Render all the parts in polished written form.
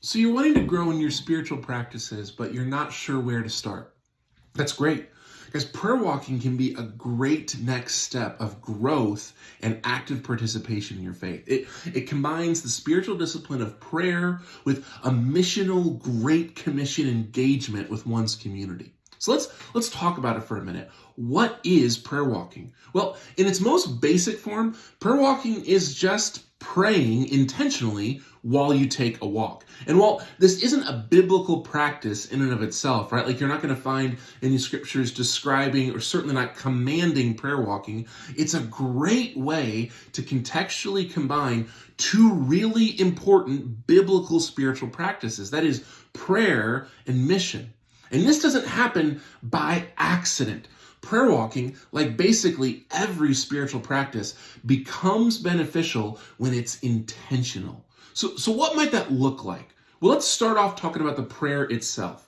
So you're wanting to grow in your spiritual practices, but you're not sure where to start. That's great. Because prayer walking can be a great next step of growth and active participation in your faith. It combines the spiritual discipline of prayer with a missional Great Commission engagement with one's community. So let's talk about it for a minute. What is prayer walking? Well, in its most basic form, prayer walking is just praying intentionally while you take a walk. And while this isn't a biblical practice in and of itself, right? Like you're not going to find any scriptures describing or certainly not commanding prayer walking. It's a great way to contextually combine two really important biblical spiritual practices. That is prayer and mission. And this doesn't happen by accident. Prayer walking, like basically every spiritual practice, becomes beneficial when it's intentional. So what might that look like? Well, let's start off talking about the prayer itself.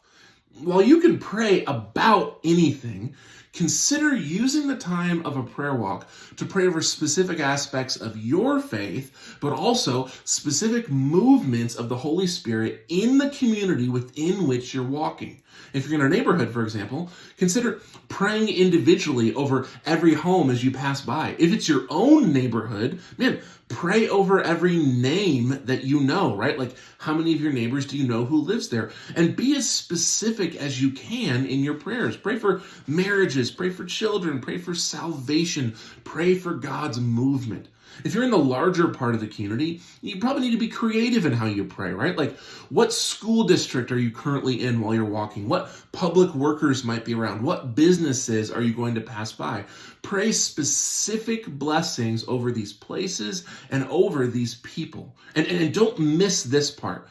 While you can pray about anything, consider using the time of a prayer walk to pray over specific aspects of your faith, but also specific movements of the Holy Spirit in the community within which you're walking. If you're in a neighborhood, for example, consider praying individually over every home as you pass by. If it's your own neighborhood, man, pray over every name that you know, right? Like, how many of your neighbors do you know who lives there? And be as specific as you can in your prayers. Pray for marriages, pray for children, pray for salvation, pray for God's movement. If you're in the larger part of the community, you probably need to be creative in how you pray, right? Like, what school district are you currently in while you're walking? What public workers might be around? What businesses are you going to pass by? Pray specific blessings over these places and over these people. And don't miss this part.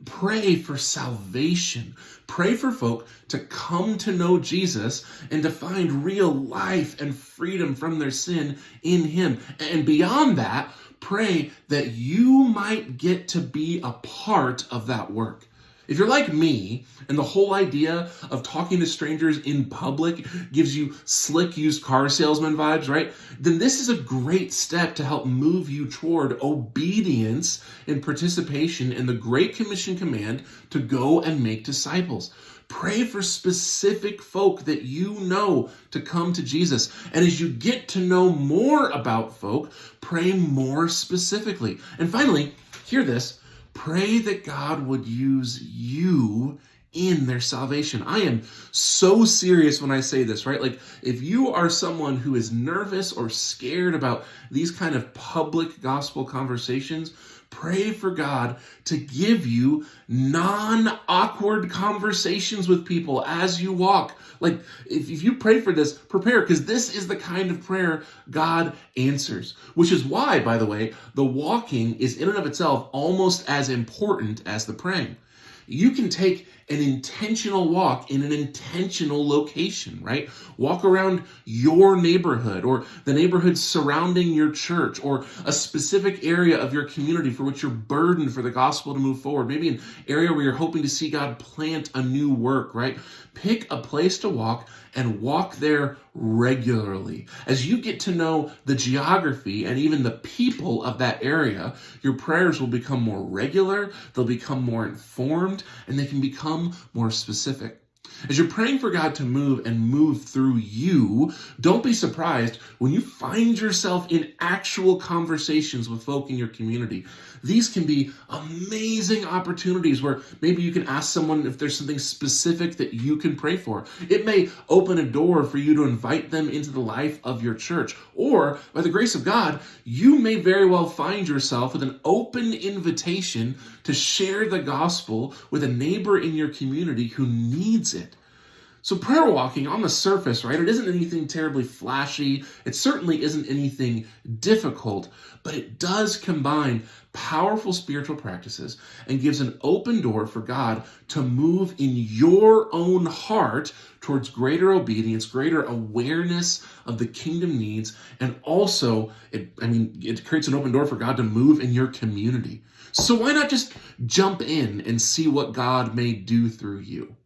Pray for salvation. Pray for folk to come to know Jesus and to find real life and freedom from their sin in Him. And beyond that, pray that you might get to be a part of that work. If you're like me, and the whole idea of talking to strangers in public gives you slick used car salesman vibes, right? Then this is a great step to help move you toward obedience and participation in the Great Commission command to go and make disciples. Pray for specific folk that you know to come to Jesus. And as you get to know more about folk, pray more specifically. And finally, hear this. Pray that God would use you in their salvation. I am so serious when I say this, right? Like, if you are someone who is nervous or scared about these kind of public gospel conversations, pray for God to give you non-awkward conversations with people as you walk. Like, if you pray for this, prepare, because this is the kind of prayer God answers. Which is why, by the way, the walking is in and of itself almost as important as the praying. You can take an intentional walk in an intentional location, right? Walk around your neighborhood or the neighborhood surrounding your church or a specific area of your community for which you're burdened for the gospel to move forward. Maybe an area where you're hoping to see God plant a new work, right? Pick a place to walk and walk there regularly. As you get to know the geography and even the people of that area, your prayers will become more regular, they'll become more informed, and they can become more specific. As you're praying for God to move and move through you, don't be surprised when you find yourself in actual conversations with folk in your community. These can be amazing opportunities where maybe you can ask someone if there's something specific that you can pray for. It may open a door for you to invite them into the life of your church. Or, by the grace of God, you may very well find yourself with an open invitation to share the gospel with a neighbor in your community who needs it. So prayer walking on the surface, right? It isn't anything terribly flashy. It certainly isn't anything difficult, but it does combine powerful spiritual practices and gives an open door for God to move in your own heart towards greater obedience, greater awareness of the kingdom needs, and also, it creates an open door for God to move in your community. So why not just jump in and see what God may do through you?